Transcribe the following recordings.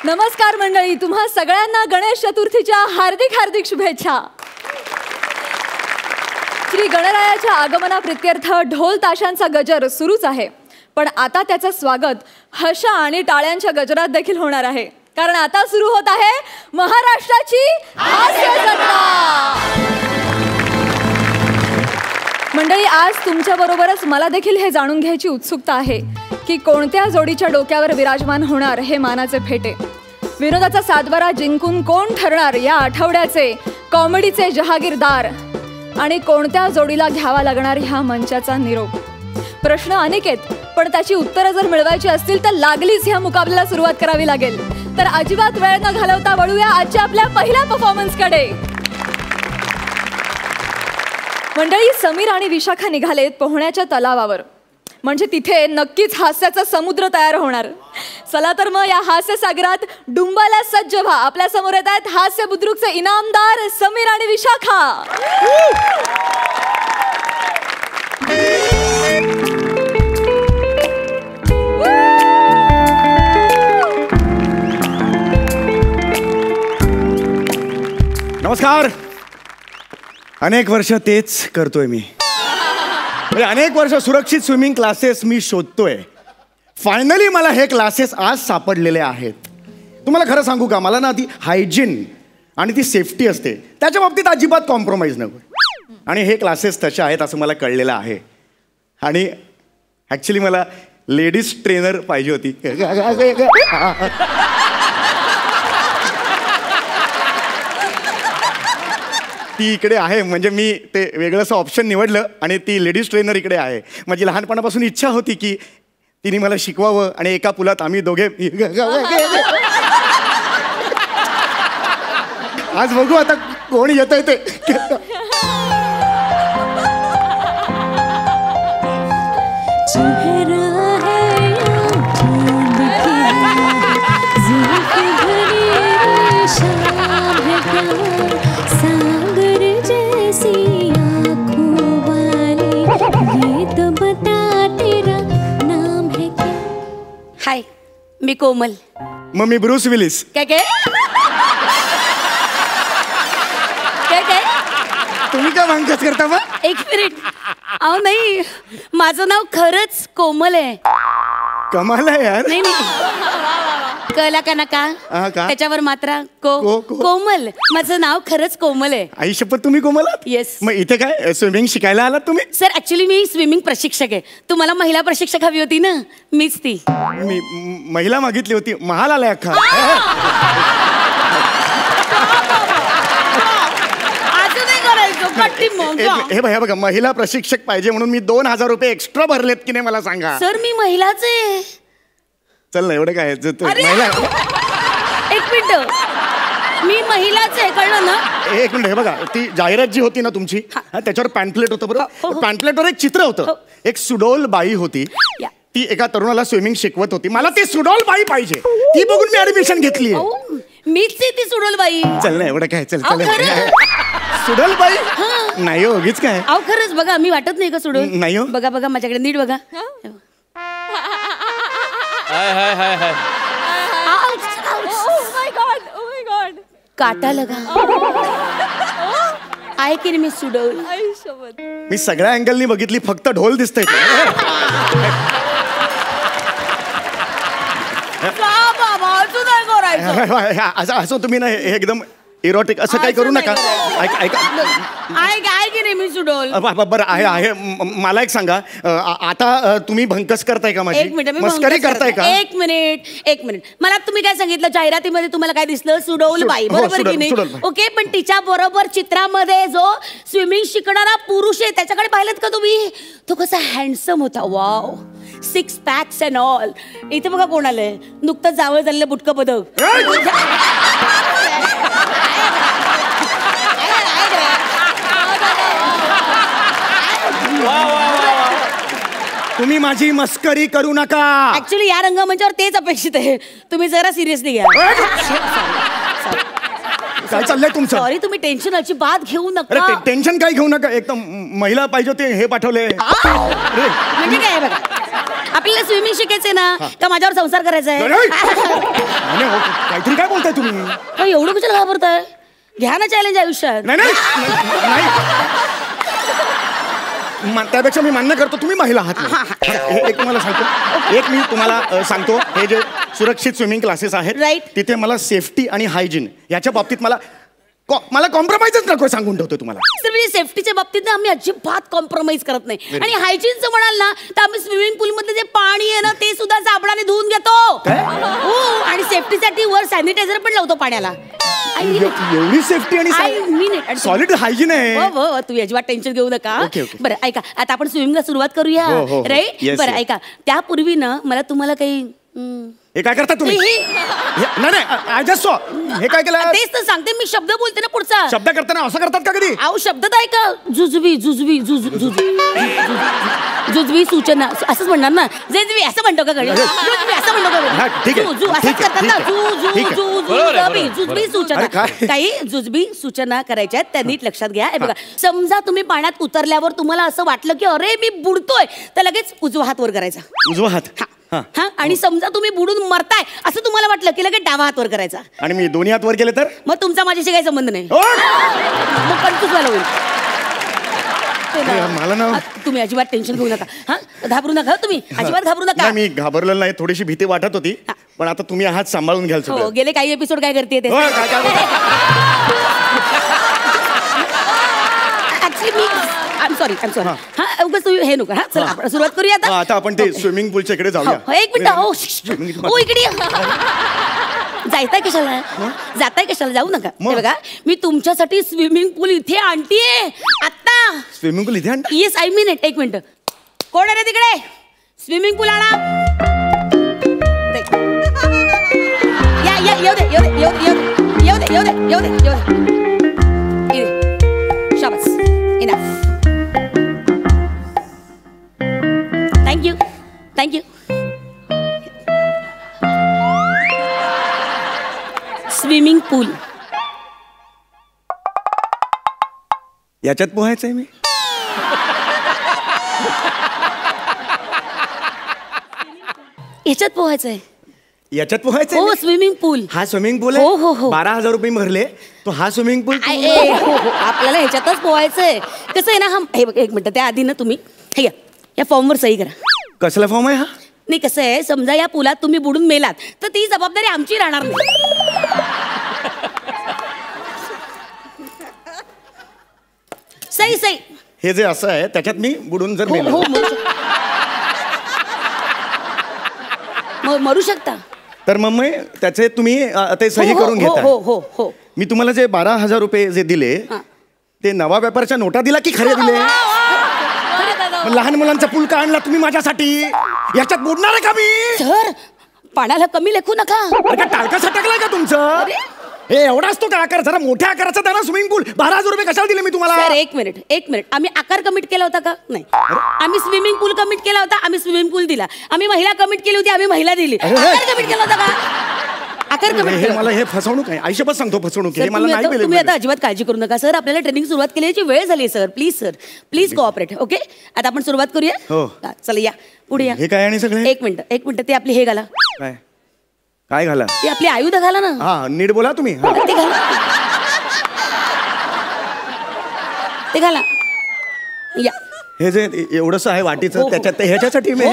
नमस्कार मंडळी, तुम्हा सगळ्यांना गणेश चतुर्थीच्या हार्दिक हार्दिक शुभेच्छा. श्री गणरायाच्या आगमनाप्रित्यर्थ ढोल ताशांचा गजर सुरूच आहे, पण आता त्याचं स्वागत हशा आणि टाळ्यांच्या गजरात देखील होणार आहे. कारण आता सुरू होत आहे महाराष्ट्राची हास्य जत्रा. मंडळी, आज तुमच्या बरोबरच मला देखील हे जाणून घ्यायची उत्सुकता आहे की कोणत्या जोडीच्या डोक्यावर विराजमान होणार हे मानाचे फेटे. विनोदाचा सातबारा जिंकून कोण ठरणार या आठवड्याचे कॉमेडीचे जहागीरदार, आणि कोणत्या जोडीला घ्यावा लागणार ह्या मंचाचा निरोप. प्रश्न अनेक आहेत, पण त्याची उत्तरं जर मिळवायची असतील तर लागलीच ह्या मुकाबल्याला सुरुवात करावी लागेल. तर अजिबात वेळ न घालवता वळूया आजच्या आपल्या पहिल्या परफॉर्मन्सकडे. मंडळी, समीर आणि विशाखा निघालेत पोहण्याच्या तलावावर, म्हणजे तिथे नक्कीच हास्याचा समुद्र तयार होणार. चला तर मग या हास्य सागरात डुंबाला सज्ज व्हा. आपल्या समोर येत आहेत हास्य बुद्रुकचे इनामदार समीर आणि विशाखा. नमस्कार. अनेक वर्ष तेच करतोय मी, अनेक वर्ष सुरक्षित स्विमिंग क्लासेस मी शोधतोय. फायनली मला हे क्लासेस आज सापडलेले आहेत. तुम्हाला खरं सांगू का, मला ना ती हायजीन आणि ती सेफ्टी असते त्याच्या बाबतीत अजिबात कॉम्प्रोमाइज नको. आणि हे क्लासेस तसे आहेत असं मला कळलेलं आहे. आणि ॲक्च्युली मला लेडीज ट्रेनर पाहिजे होती. ती इकडे आहे, म्हणजे मी ते वेगळंसं ऑप्शन निवडलं आणि ती लेडीज ट्रेनर इकडे आहे. माझी लहानपणापासून इच्छा होती की तिने मला शिकवावं आणि एका पुलात आम्ही दोघे. आज बघू आता कोण येत आहे ते. हाय, मी कोमल. मग मी ब्रूस विलिस. काय काय काय काय तुम्ही काय भांगच करता मग? एक मिनिट. अहो नाही, माझं नाव खरंच कोमल आहे. कमाल आहे यार. नाही नाही, कळला का ना का त्याच्यावर मात्रा कोमल. माझं नाव खरंच कोमल आहे. आई शपथ, तुम्ही कोमल आहात? येस. मग इथे काय स्विमिंग शिकायला आलात तुम्ही? सर, ऍक्च्युली मी स्विमिंग प्रशिक्षक आहे. तुम्हाला महिला प्रशिक्षक हवी होती ना, मीच ती. मी महिला मागितली होती, महाल आलाय अख्खा. हे बघा, महिला प्रशिक्षक पाहिजे म्हणून मी 2000 रुपये एक्स्ट्रा भरलेत की नाही मला सांगा. सर, मी महिलाच आहे. चल ना, एवढं काय महिला. एक मिनिट, मी महिलाच आहे, कळलं ना? एक मिनिट. हे बघा, ती जाहिरात जी होती ना तुमची, त्याच्यावर पॅम्पलेट होतं बरोबर. पॅम्पलेटवर एक चित्र होतं. एक सुडोल बाई होती, ती एका तरुणाला स्विमिंग शिकवत होती. मला ती सुडोल बाई पाहिजे, ती बघून मी ऍडमिशन घेतली. मीच ती सुडोल बाई. चल ना, एवढं काय. चल सुडोल बाई नाही हो, उगीच काय. अहो खरंच बघा, मी वाटत नाही का सुडोल? नाही हो. बघा बघा माझ्याकडे नीट बघा. काटा लगा आहे की नाही मी सुडोल? मी सगळ्या अँगलनी बघितली, फक्त ढोल दिसतंय. असं तुम्ही ना एकदम इरोटिक असं काही करू नका. आहे की नाही मी सुडोल? बरं आहे. मला एक सांगा, आता तुम्ही भंकस करताय का? माझी मस्करी करताय का? एक मिनिट. मला तुम्ही काय सांगितलं जाहिरातीमध्ये? तुम्हाला काय दिसलं? सुडोल बाई, बरोबर की नाही? ओके, पण तिच्या बरोबर चित्रामध्ये जो स्विमिंग शिकणारा पुरुष आहे त्याच्याकडे पाहिलं का तुम्ही? तो कसा हँडसम होता. Wow, 6 packs and all. इथे बघा कोण आलंय, नुकतंच जावळ झालेलं बुटकं पदक. तुम्ही माझी मस्करी करू नका. ऍक्च्युली या रंगमंचावर तेच अपेक्षित आहे. तुम्ही जरा सिरियसली घ्या. काय चाललंय तुमचं? सॉरी, तुम्ही टेन्शन अजिबात घेऊ नका. टेन्शन काय घेऊ नका. एकदम महिला पाहिजे होते, हे पाठवले. म्हणजे काय बघा, आपल्याला स्विमिंग शिकायचंय ना का माझ्यावर संसार करायचा आहे? काहीतरी काय बोलताय तुम्ही? एवढं कशाला घाबरताय? घ्या ना चॅलेंज आयुष्यात. नाही त्यापेक्षा मी मान्य करतो तुम्ही महिला आहात. एक तुम्हाला सांगतो, एक मी तुम्हाला सांगतो, हे जे सुरक्षित स्विमिंग क्लासेस आहेत Right. तिथे मला सेफ्टी आणि हायजीन याच्या बाबतीत मला कॉम्प्रोमाइजच नको सांगून ठेवतो तुम्हाला. सर म्हणजे सेफ्टीच्या बाबतीत ना आम्ही अजिबात कॉम्प्रोमाइज करत नाही. आणि हायजीनचं म्हणाल ना तर आम्ही स्विमिंग पूल मधलं जे पाणी आहे ना ते सुद्धा साबणाने धुवून घेतो. हो आणि सेफ्टीसाठी वर सॅनिटायझर पण लावतो पाण्याला. एवढी सेफ्टी आणि सॉलिड हायजीन आहे. हो तू अजिबात टेन्शन घेऊ नका. बरं ऐका, आता आपण स्विमिंगला सुरुवात करूया. हो. राईट. बरं ऐका, त्यापूर्वी ना मला तुम्हाला काही हे काय करता तुम्ही? नाही हे काय केलं? तेच तर सांगते मी, शब्द बोलते ना पुढचा. शब्द करताना असं करतात का कधी? अहो शब्द तर ऐका. जुजबी सूचना असंच म्हणणार ना. जुजबी असं म्हणतो का घरी? जुजबी असं म्हणतो का? असंच करतात ना. जुजबी सूचना. काही जुजबी सूचना करायच्या आहेत, त्या नीट लक्षात घ्या. बघा, समजा तुम्ही पाण्यात उतरल्यावर तुम्हाला असं वाटलं की अरे मी बुडतोय, तर लगेच उजवा हात वर करायचा. उजवा हात. हा. आणि समजा तुम्ही बुडून मरताय असं तुम्हाला वाटलं की लगेच डावा हात वर करायचा. आणि मी दोन्ही हात वर केले तर मग तुमचा माझ्याशी काही संबंध नाही. मग कन्फ्यूज व्हायला होईल. मला ना तुम्ही अजिबात टेन्शन घेऊ नका. हा, घाबरू नका. तुम्ही अजिबात घाबरू नका. मी घाबरलेलं नाही, थोडीशी भीती वाटत होती, पण आता तुम्ही हात सांभाळून घ्याल. हो, गेले काही एपिसोड काय करते ते I'm sorry. हा, उगाच तुम्ही हे नको. हा, चला आपण सुरुवात करूया आता. आता आपण ते स्विमिंग पूलच्या इकडे जाऊया. एक मिनिट. हो इकडे जायताय कशाला? जाऊ नका. बघा, मी तुमच्यासाठी स्विमिंग पूल इथे आणतीये आता. स्विमिंग पूल इथे? Yes, I mean it. एक मिनिट. कोण आहे रे तिकडे? स्विमिंग पूल आणा. येऊ दे. शाबास. इनफ. थँक्यू. स्विमिंग पूल याच्यात पोहायचंय मी. याच्यात पोहायचंय. याच्यात पोहायचंय? हो, स्विमिंग पूल. हा स्विमिंग पूल आहे. हो. 12,000 रुपये भरले तो हा स्विमिंग पूल. आपल्याला ह्याच्यातच पोहायचंय. कसं आहे ना, हा हे बघ, एक मिनिट. त्या आधी ना तुम्ही हे या फॉर्मवर सही करा. कसला फॉर्म आहे हा? नाही, कसं आहे, समजा या पुलात तुम्ही बुडून मेलात तर ती जबाबदारी आमची राहणार नाही. सही. हे जे असं आहे त्याच्यात मी बुडून जर मेलो मरू शकता. तर मग मी त्याचे तुम्ही ते सही करून घेता. हो. मी तुम्हाला जे 12,000 रुपये जे दिले ते नवा व्यापारच्या नोटा दिला की खरे दिले? लहान मुलांचा पूल का आणला तुम्ही माझ्यासाठी? याच्यात बुडणार आहे का मी? सर, पाण्याला कमी लेखू नका. टाळका सटकलाय का तुमचं? हे एवढा असतो का आकार? जरा मोठ्या आकाराचा द्या ना स्विमिंग पूल. 12,000 रुपये कशाला दिले मी तुम्हाला? सर, एक मिनिट. आम्ही आकार कमिट केला होता का? नाही. आम्ही स्विमिंग पूल कमिट केला होता, आम्ही स्विमिंग पूल दिला. आम्ही महिला कमिट केली होती, आम्ही महिला दिली. आकार कमिट केला होता का? आकार कमिट. हे मला हे फसवणूक आहे. आयुष्यभर सांगतो फसवणूक. हे मला नाही. तुम्ही आता अजिबात काळजी करू नका सर. आपल्याला ट्रेनिंग सुरुवात केल्याची वेळ झाली सर. Please cooperate. ओके, आता आपण सुरुवात करूया. हो. चला या पुढे या. हे काय आणि सगळे? एक मिनिट. ते आपली हे घाला. काय घाला? ते आपली आयुध घाला ना. हा, नीट बोला तुम्ही. ते घाला. या. हे जे एवढंसं आहे वाटीचं त्याच्यात ह्याच्यासाठी मी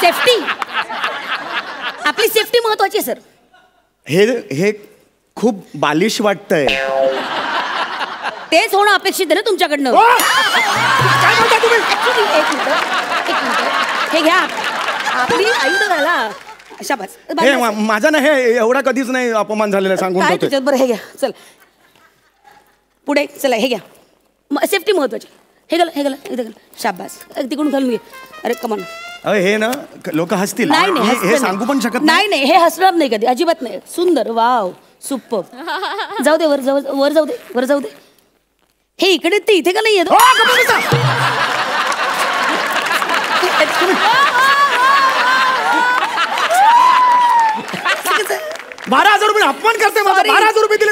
सेफ्टी. आपली सेफ्टी महत्वाची आहे सर. हे खूप बालिश वाटतंय. तेच होणं अपेक्षित आहे ना तुमच्याकडनं. काय म्हणता तुम्ही? एक मिनिट. हे घ्या, आपली आयुध घाला. शाबास. माझा ना हे एवढा कधीच नाही अपमान झालेला सांगून ठेवतो. बरं, हे घ्या. चल पुढे. चला हे घ्या. सेफ्टी महत्वाची. हे घाला. शाबास. तिकडून घालून घे. अरे कमान. हे ना लोक हसतील. नाही, हे सांगू पण शकत नाही. हे हसणार नाही कधी, अजिबात नाही. सुंदर. Wow, super. जाऊ दे. वर जाऊ दे. हे इकडे ते इथे का नाही येत? 12,000 रुपये अपमान करते माझा. 12,000 रुपये दिले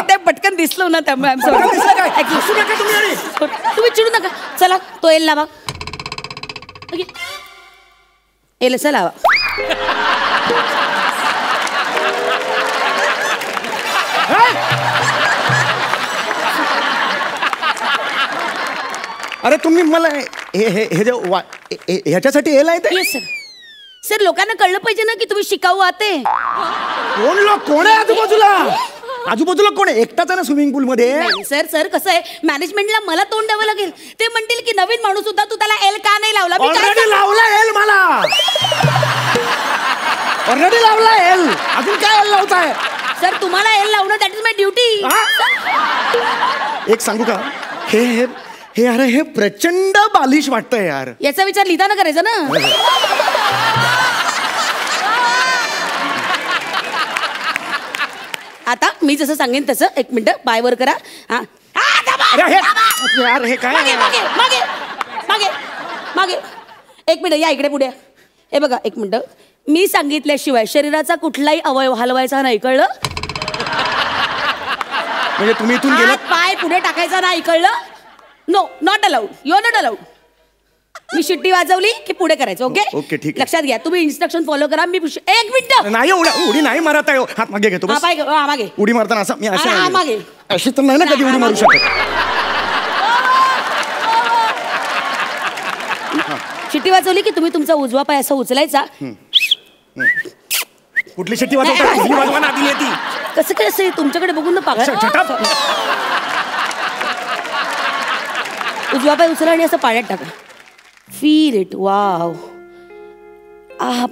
ते पटकन दिसलो ना त्यामुळे तुम्ही चिडू नका. चला तो येईल ना बा. एलचा लावा. अरे तुम्ही मला हे जे ह्याच्यासाठी एल आहे ते? Yes sir. सर लोकांना कळलं पाहिजे ना की तुम्ही शिकाऊ आते. कोण आहे आजूबाजूला कोण आहे? एकटाच आहे ना स्विमिंग पूल मध्ये? सर सर कसं आहे मॅनेजमेंटला मला तोंड द्यावं लागेल. ते म्हणतील की नवीन माणूस होता तू त्याला एल का नाही लावला. ऑलरेडी लावला एल मला. ऑलरेडी लावला एल. अजून काय एल लावताय? सर तुम्हाला एल लावणं दॅट इज माय ड्युटी. एक सांगू का? हे यार हे प्रचंड बालिश वाटतंय यार. याचा विचार लिहिताना करायचा ना. आता मी जसं सांगेन तसं. एक मिनिट पाय वर करा. हा यार हे काय? मागे मागे मागे मागे मागे. एक मिनिट या इकडे पुढे. हे बघा एक मिनिट. मी सांगितल्याशिवाय शरीराचा कुठलाही अवयव हलवायचा नाही कळलं. म्हणजे तुम्ही इथून गेलात? पाय पुढे टाकायचा नाही कळलं. No not allowed. You are not allowed. मी शिट्टी वाजवली की पुढे करायचं. ओके ओके ठीक आहे. लक्षात घ्या तुम्ही इन्स्ट्रक्शन फॉलो करा. मी एक मिनिट. नाही उडी नाही मारत आहे. हात मागे घेतो. मागे उडी मारताना असं मी मागे अशी तर नाही ना कधी उडी मारू शकत. शिट्टी वाजवली की तुम्ही तुमचा उजवा पाय असा उचलायचा. कुठली शिट्टी वाजवता? कसं काय असेल तुमच्याकडे बघून ना पागल. उजवा पाय उचला आणि असं पाण्यात टाका. Feel it. वाव.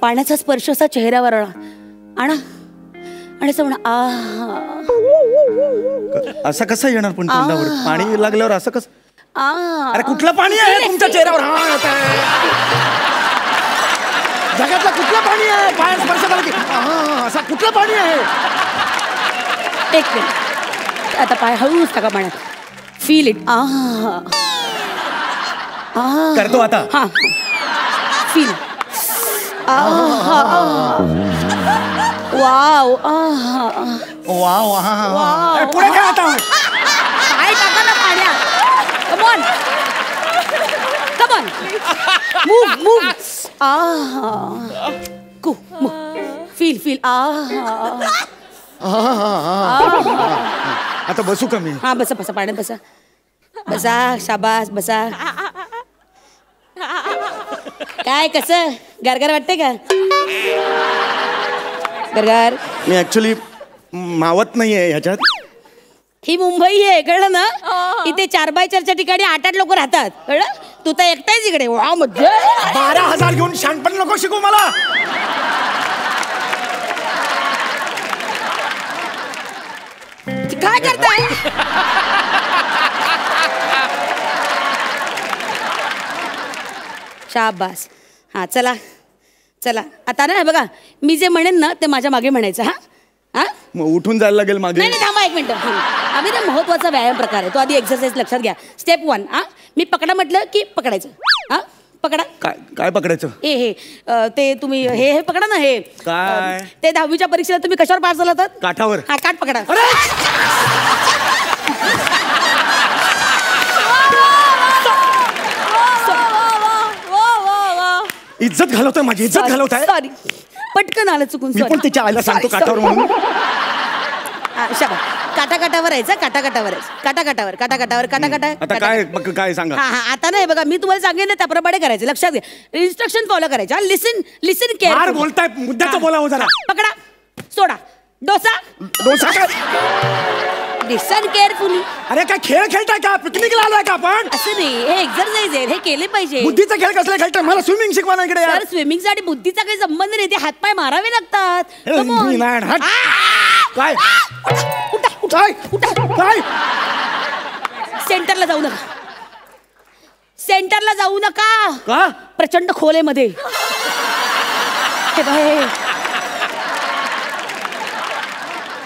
पाण्याचा स्पर्श असा चेहऱ्यावर आणा आणि असं म्हणा असं कसं येणार पण तोंडावर? पाणी लागल्यावर असं कसं? अरे कुठलं पाणी आहे तुमच्या चेहऱ्यावर? जगातलं कुठलं पाणी आहे? पाय स्पर्श झाला की असं कुठलं पाणी आहे? एक मिनिट. आता पाय हळूच टाका पाण्यात. Feel it. करतो आता. हा फील. वाव. पुढे काय आता? पाय टाका ना पाण्यात. Come on come on. Move feel feel. आता बसू का मी? हा बसा बसा पाण्यात बसा. बसा शाबास बसा. काय कसं गरगर वाटते का? गरगर. मी ऍक्च्युली मावत नाहीये ह्याच्यात. ही मुंबई आहे कळलं ना. इथे 4x4च्या ठिकाणी 8-8 लोक राहतात कळलं. तू तर एकटाच इकडे. वा मज्जा. 12,000 घेऊन शहाणपण नको शिकू मला. काय करताय? शाबास. हा चला चला आता ना बघा मी जे म्हणेन ना ते माझ्या मागे म्हणायचं. हा हा मग उठून जायला लागेल मागे? नाही थांबा एक मिनिट. आम्ही ना महत्वाचा व्यायाम प्रकार आहे तो. आधी एक्सरसाइज लक्षात घ्या. स्टेप 1. मी पकडा म्हटलं की पकडायचं. पकडा. काय पकडायचं? हे ते तुम्ही हे पकडा ना. हे काय ते 10वीच्या परीक्षेला तुम्ही कशावर पास झाला? काठावर. हा काठ पकडा. इज्जत घालवताय माझी. इज्जत घालवताय. सॉरी पटकन आलं चुकून. मी पण तिच्या आईला सांगतो काठावर म्हणून. काटाकाटावर यायचं. काटाकाटावर काटाकाटावर काटाकाटावर काटाकाटा. आता काय सांगा? हा आता नाही बघा मी तुम्हाला सांगेन ना त्याप्रमाणे करायचं. लक्षात घ्या. इन्स्ट्रक्शन फॉलो करायचं. लिसन केअर. बोलताय मुद्द्याचं बोलावं जरा. पकडा. सोडा. डोसा काय? लिसन केअरफुली. अरे काय खेळ खेळताय का? पिकनिकला आलोय का आपण? असं नाही हे एक्सरसाइज आहे. हे केले पाहिजे. बुद्धीचा खेळ कसला खेळताय? मला स्विमिंग शिकवा ना इकडे. सर स्विमिंग साठी बुद्धीचा काही संबंध नाही. ते हातपाय मारावे लागतात. काय काय? सेंटरला जाऊ नका. सेंटरला जाऊ नका. का? प्रचंड खोलेमध्ये. हे बाय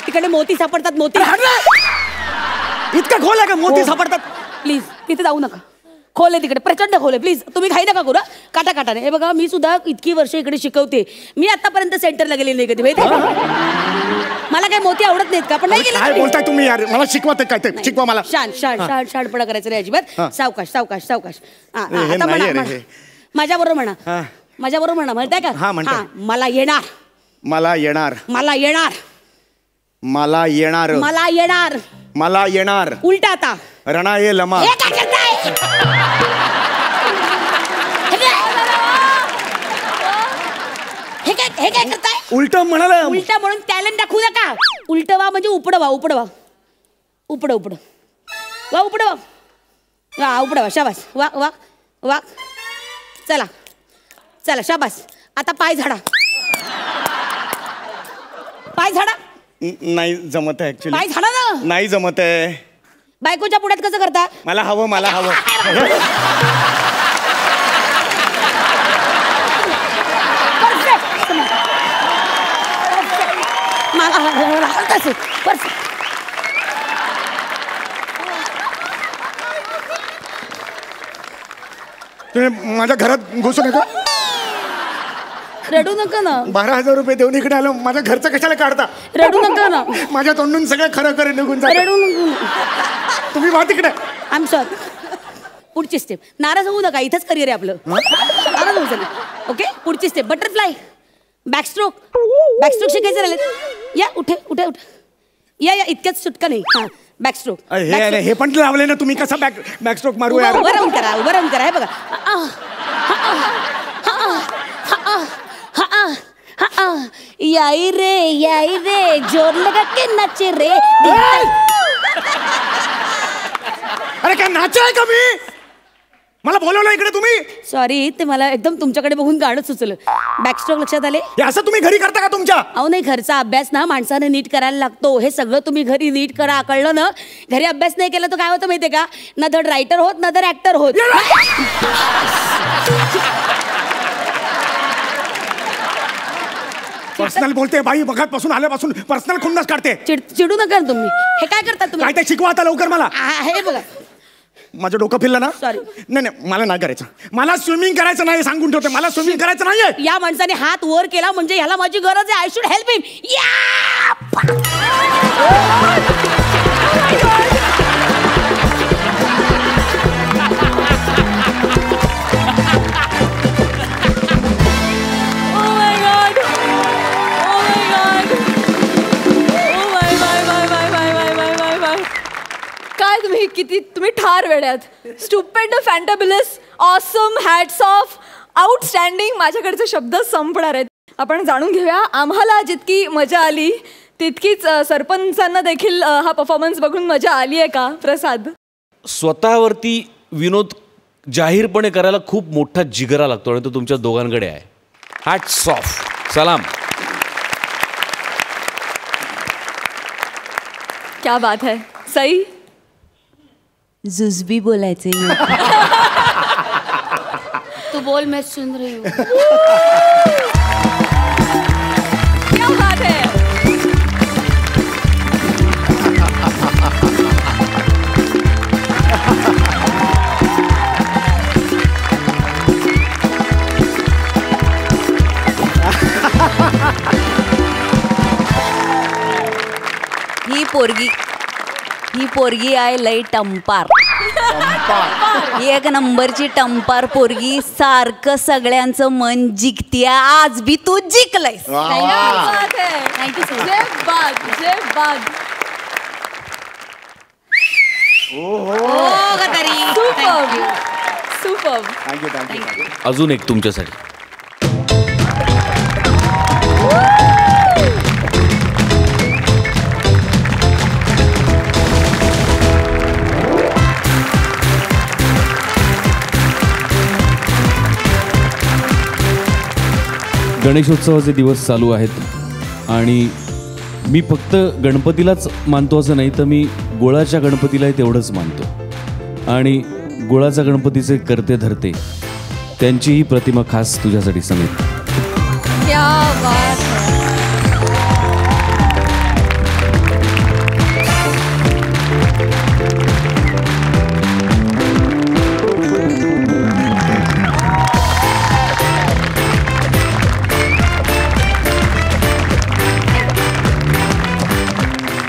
तिकडे मोती सापडतात. मोती. इतका खोल आहे का मोती सापडतात? प्लीज तिथे जाऊ नका. खोल आहे तिकडे. प्रचंड खोल आहे. प्लीज तुम्ही घाई नका करू. काटाकाटाने. हे बघा मी सुद्धा इतकी वर्ष इकडे शिकवते. मी आतापर्यंत सेंटरला गेले नाही कधी माहिती. मला काय मोती आवडत नाहीत का? पण नाही गेले. काय बोलताय तुम्ही यार? मला शिकवा. ते काय ते शिकवा मला. शाणपणा करायचं नाही अजिबात. सावकाश सावकाश सावकाश. आता म्हणा माझ्या बरोबर म्हणा. माझ्याबरोबर म्हणा, म्हणताय का? हा, म्हणते. मला येणार, मला येणार, मला येणार, मला येणार, मला येणार, मला येणार. उलटा आता. रणा ये लमा. हे काय करताय? हे काय करताय? उलट म्हणाला. उलटा म्हणून टॅलेंट दाखवू नका. उलट वा म्हणजे उपड वा, उपड वा, उपड उपड वा, उपड वा, वा उपड वा. शाबास. वा वा वा. चला चला, शाबास. आता पाय झाडा, पाय झाडा. नाही जमत आहे ऍक्च्युली. पाय झाडा ना. नाही जमत आहे. बायकोच्या पुढ्यात कसं करता? मला हवं, मला हवं. तुम्ही माझ्या घरात घुसू नका. रडू नका ना. 12,000 रुपये देऊन इकडे आलो. माझ्या घरचं कशाला काढता? रडू नका ना. माझ्या तोंडून सगळं खरं खरं निघून जातं. रडू नका. तुम्ही वा तिकडे. I am sorry. पुढची स्टेप. नाराज होऊ नका, इथंच करिअर आहे आपलं. नाराज होऊ नका. ओके, पुढची स्टेप बटरफ्लाय, बॅकस्ट्रोक. बॅकस्ट्रोक शिकायचं राहिले. या उठे उठे उठे. या या, इतक्याच सुटका नाही. हा, बॅकस्ट्रोक. हे पण लावले ना तुम्ही. कसा बॅकस्ट्रोक मारू यार? उभं राहून करा, उभं राहून करा. हे बघा. याई रे जोर लगा के नाचे रे. अरे काय नाचाय का मी? मला बोलवलं इकडे तुम्ही? सॉरी, ते मला एकदम तुमच्याकडे बघून गाणं सुचलं. बॅकस्ट्रोक लक्षात आले? हे असं तुम्ही घरी करता का तुमच्या? अहो नाही, घरचा अभ्यास ना माणसाने नीट करायला लागतो. हे सगळं तुम्ही घरी नीट करा, कळलं ना? घरी अभ्यास नाही केला तर काय होतं माहितीये का? ना धड रायटर होत, ना धड ऍक्टर होत. पर्सनल बोलते बाई. बघतपासून आल्यापासून पर्सनल खुन्नस काढते. चिडू नका ना तुम्ही. हे काय करता तुम्ही? काय ते शिकवा आता लवकर मला. हे बघा. माझं डोकं फिरलं ना. सॉरी. नाही, मला नाही करायचं. मला स्विमिंग करायचं नाही, सांगून ठेवते. मला स्विमिंग करायचं नाहीये. या माणसाने हात वर केला म्हणजे ह्याला माझी गरज आहे. आय शुड हेल्प हिम. काय तुम्ही, किती तुम्ही ठार वेड्यात. स्टुपेंड, फॅन्टॅब्युलस, ऑसम, हॅट्स ऑफ, आउटस्टँडिंग. माझ्याकडचे शब्द संपणार आहेत. आपण जाणून घेऊया. आम्हाला जितकी मजा आली तितकीच सरपंचांना देखील हा परफॉर्मन्स बघून मजा आली आहे का प्रसाद? स्वतःवरती विनोद जाहीरपणे करायला खूप मोठा जिगरा लागतो आणि तो तुमच्या दोघांकडे आहे. Hats off. सलाम. क्या बात है. सई, जुजबी बोलायचे. तू बोल, मैं सुन रही हूँ. क्या बात है. ही पोरगी आहे लई टंपार. एक नंबरची टंपार पोरगी. सारखं सगळ्यांचं मन जिंकतीय. आज बी तू जिंकलायस. अजून एक तुमच्यासाठी. गणेशोत्सवाचे दिवस चालू आहेत आणि मी फक्त गणपतीलाच मानतो असं नाही, तर मी गुळाच्या गणपतीलाही तेवढंच मानतो. आणि गुळाचा गणपतीचे करते धरते त्यांची ही प्रतिमा खास तुझ्यासाठी समीर. क्या बात है.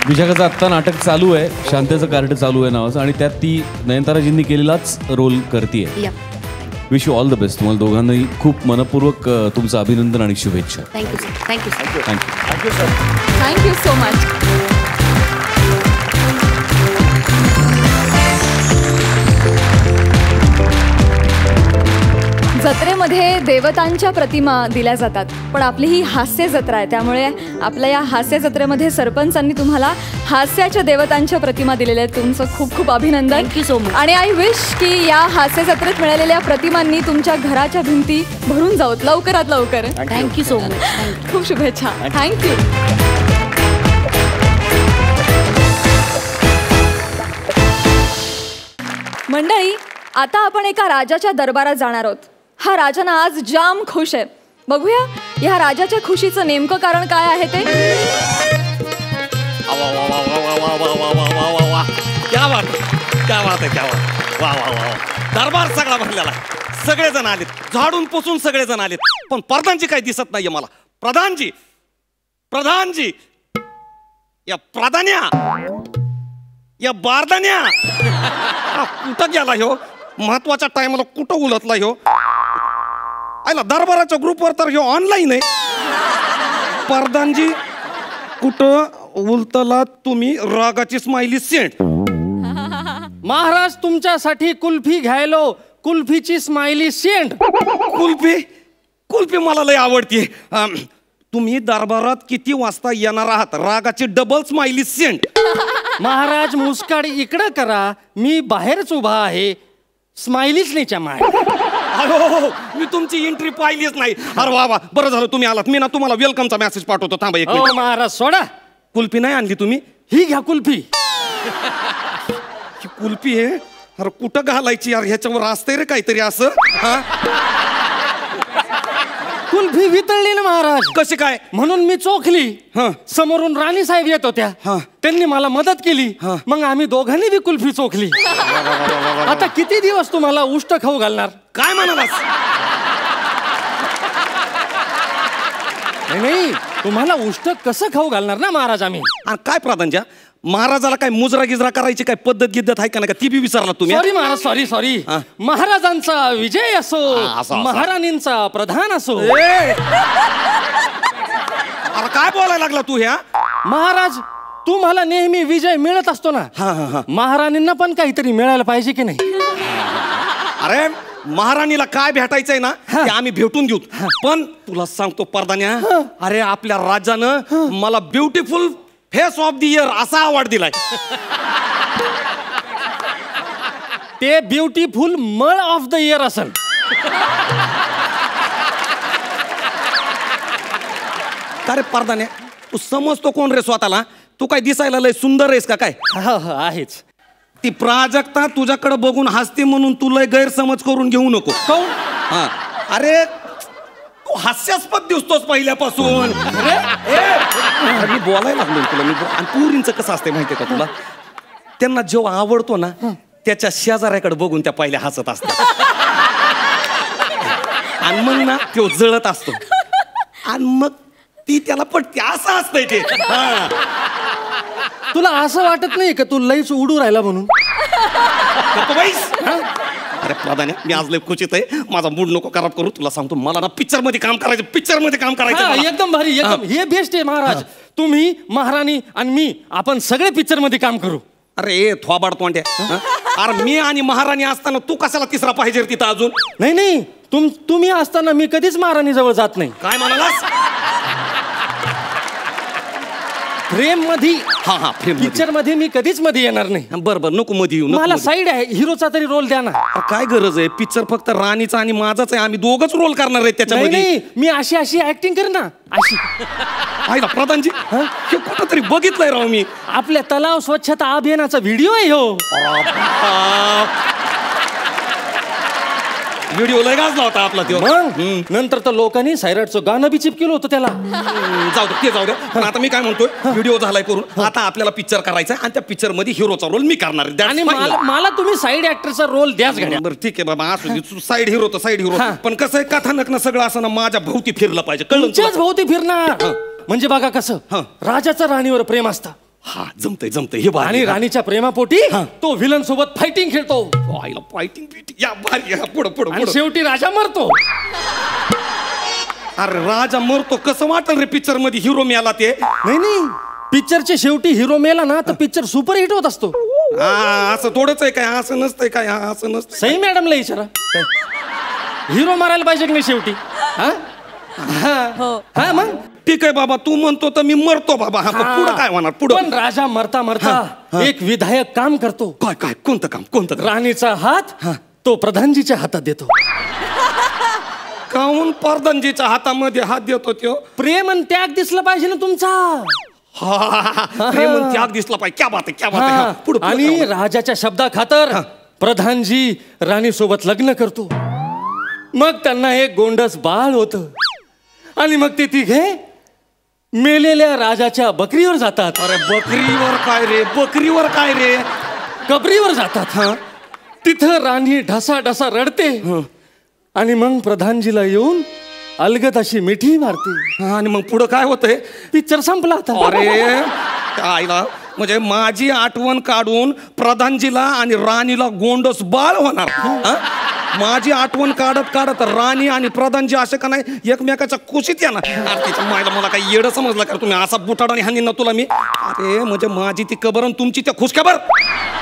विशाखाचं आत्ता नाटक चालू आहे, शांतेचं कार्ड चालू आहे नावाचं, आणि त्यात ती नयनताराजींनी केलेलाच रोल करतीये. Wish you all the best. तुम्हाला दोघांनाही खूप मनपूर्वक तुमचं अभिनंदन आणि शुभेच्छा. Thank you sir. Thank you sir. Thank you. Thank you so much. जत्रेमध्ये देवतांच्या प्रतिमा दिल्या जातात, पण आपली ही हास्य जत्रा आहे, त्यामुळे आपल्या या हास्य जत्रेमध्ये सरपंचांनी तुम्हाला हास्याच्या देवतांच्या प्रतिमा दिलेल्या आहेत. तुमचं खूप खूप अभिनंदन. Thank you so much. आणि आय विश की या हास्य जत्रेत मिळालेल्या प्रतिमांनी तुमच्या घराच्या भिंती भरून जाऊत लवकरात लवकर. Thank you so much. खूप शुभेच्छा. थँक्यू. मंडळी, आता आपण एका राजाच्या दरबारात जाणार आहोत. हा राजा ना आज जाम खुश आहे. बघूया या राजाच्या खुशीचं नेमकं कारण काय आहे ते. क्या बात क्या बात आहे, क्या बात. वा वा वा. दरबार सगळा भरलेला आहे. सगळेजण आलेत, झाडून पुसून सगळेजण आलेत, पण प्रधानजी काही दिसत नाहीये मला. प्रधानजी, प्रधानजी, या प्रधान्या, या बारदान्या कुठं गेला ह्यो? महत्वाच्या टायमाला कुठं उलटला ह्यो? आयला दरबाराच्या ग्रुपवर तर ह्यो ऑनलाईन आहे. प्रधानजी कुठं उलटला तुम्ही? रागाची स्माइली सेंट. महाराज तुमच्यासाठी कुल्फी घ्यायलो. कुल्फीची स्माइली सेंट. कुल्फी, कुल्फी मला लय आवडते. तुम्ही दरबारात किती वाजता येणार आहात? रागाची डबल स्माइली सेंट. महाराज मुस्काड इकडं करा, मी बाहेरच उभा आहे. स्माइलीच नाही चमाय. अहो, मी तुमची एंट्री पाहिलीच नाही. अरे वा वा, बरं झालं तुम्ही आलात. मी ना तुम्हाला वेलकमचा मेसेज पाठवतो. थांबा एक मिनिट. महाराज सोडा. कुल्फी नाही आणली तुम्ही? ही घ्या कुल्फी. ही कुल्फी आहे. अरे कुठं घालायची यार? ह्याच्यावर असतंय रे काहीतरी असं. हा, कुल्फी वितळली ना महाराज. कशी काय? म्हणून मी चोखली. समोरून राणी साहेब येत होत्या. त्यांनी मला मदत केली. मग आम्ही दोघांनी बी कुल्फी चोखली. आता किती दिवस तुम्हाला उष्ट खाऊ घालणार? काय म्हणालास? नाही, तुम्हाला उष्ट कसं खाऊ घालणार ना महाराज आम्ही. आणि काय प्रधानच्या महाराजाला काय मुजरा गिजरा करायची काय पद्धत गिद्धत आहे का नाही? ती बी विचारला तुम्ही? Sorry Maharaj, sorry sorry. महाराजांचा विजय असो, महाराणींचा प्रधान असो. अरे काय बोलायला लागला तू? ह्या महाराज तुम्हाला नेहमी विजय मिळत असतो ना, महाराणींना पण काहीतरी मिळायला पाहिजे की नाही? अरे महाराणीला काय भेटायचंय ना ते आम्ही भेटून घेऊ. पण तुला सांगतो परदान्या, अरे आपल्या राजानं मला beautiful face of the year असा अवॉर्ड दिलाय. ते ब्युटिफुल मळ ऑफ द इयर असेल. का रे परदान्या, तू समजतो कोण रे स्वतःला? तू काय दिसायला लय सुंदर आहेस का काय? आहेच. ती प्राजक्ता तुझ्याकडे बघून हसते म्हणून तुला गैरसमज करून घेऊ नको. कोण? अरे तू हास्यास्पद दिसतोस पहिल्यापासून. मी बोलायला लागलो तुला. मी आणि पुरींचं कसं असते माहितीये का तुला? त्यांना जेव्हा आवडतो ना त्याच्या शेजाऱ्याकडे बघून त्या पहिल्या हसत असतात. आणि मग ना तो जळत असतो आणि मग ती त्याला पटते. असं असतंय ते. तुला असं वाटत नाही का तू लईच उडू राहिला म्हणून? अरे प्रधान्या, मी आज लय खुशीत आहे. माझा मूड नको खराब करू. तुला सांगतो मला ना पिक्चर मध्ये काम करायचं. पिक्चर मध्ये काम करायचं. एकदम भारी, एकदम. हे बेस्ट आहे महाराज. तुम्ही, महाराणी आणि मी, आपण सगळे पिक्चर मध्ये काम करू. अरे थोबाड तोंड्या. अरे मी आणि महाराणी असताना तू कशाला तिसरा पाहिजे तिथं अजून? नाही नाही, तुम्ही असताना मी कधीच महाराणी जवळ जात नाही. काय म्हणालास? फ्रेम मध्ये, फ्रेम पिक्चर मध्ये मी कधीच मध्ये येणार नाही. बरोबर, नको मध्ये येऊ. मला साईड आहे, हिरोचा तरी रोल द्या ना. काय गरज आहे? पिक्चर फक्त राणीचा आणि माझाच आहे. आम्ही दोघच रोल करणार आहेत त्याच्यामध्ये. मी अशी अशी ऍक्टिंग कर ना, अशी. आहे प्रधानजी, हे कुठं तरी बघितलंय राव मी. आपल्या तलाव स्वच्छता अभियानाचा व्हिडिओ आहे हो. व्हिडिओ लय गाजला होता आपला तो. नंतर तर लोकांनी सायराटचं गाणं बी चिपकेलं होतं त्याला. जाऊ दे, ते जाऊ द्या. पण आता मी काय म्हणतोय, व्हिडिओ झालाय करून. आता आपल्याला पिक्चर करायचा आणि त्या पिक्चर मध्ये हिरोचा रोल मी करणार आहे. आणि मला तुम्ही साईड ऍक्टरचा रोल द्याच घ्या. बरं ठीक आहे बाबा, असू दे. साईड हिरो तर साईड हिरो. पण कसं आहे, कथानक ना सगळं असं ना माझ्या भोवती फिरलं पाहिजे. तुमच्याच भोवती फिरणार. म्हणजे बघा कसं राजाचं राणीवर प्रेम असतं, हा जमतंय जमतंय हे भारी. आणि राणीच्या प्रेमापोटी तो विलन सोबत फायटिंग खेळतो. आईला फायटिंग बिटिंग या भारी या पुढं पुढं आणि पुढं. शेवटी राजा मरतो. अरे राजा मरतो कसं वाटल रे पिक्चर मध्ये हिरो मिळाला ते. नाही पिक्चरच्या शेवटी हिरो मेला ना तर पिक्चर सुपर हिट होत असतो. हा असं थोडंच आहे काय असं नसतंय काय हा असं नसतं. सई मॅडमला विचारा हिरो मारायला पाहिजे की नाही शेवटी. हा मग ठीक आहे बाबा तू म्हणतो तर मी मरतो बाबा. हा पुढं काय होणार पुढं. पण राजा मरता मरता एक विधायक काम करतो. काय काय कोणतं काम कोणतं काम. राणीचा हात तो प्रधानजीच्या हातात देतो. काहून प्रधानजीच्या हातामध्ये हात देतो त्यो. प्रेम आणि त्याग दिसला पाहिजे ना तुमचा. प्रेम त्याग दिसला पाहिजे. क्या बात आहे क्या बात आहे. हा, पुढं पुढं आणि काय राजाच्या शब्दा खातर प्रधानजी राणी सोबत लग्न करतो. मग त्यांना एक गोंडस बाळ होत. आणि मग ते तिघे मेलेल्या राजाच्या बकरीवर जातात. अरे बकरीवर काय रे बकरीवर काय रे. कबरीवर जातात. तिथं राणी ढसा ढसा रडते. आणि मग प्रधानजीला येऊन अलगद अशी मिठी मारते. आणि मग पुढं काय होतंय. पिक्चर संपला होता. अरे आईला म्हणजे माझी आठवण काढून प्रधानजीला आणि राणीला गोंडस बाळ होणार. हा? माझी आठवण काढत काढत राणी आणि प्रधानजी असे का नाही एकमेकाच्या कुशीत येणार. तिच्या मायला मला काही येडं समजलं का तुम्ही असा बुटाडाने हानी ना तुला मी. अरे म्हणजे माझी ती कबर आणि तुमची त्या खुशखबर.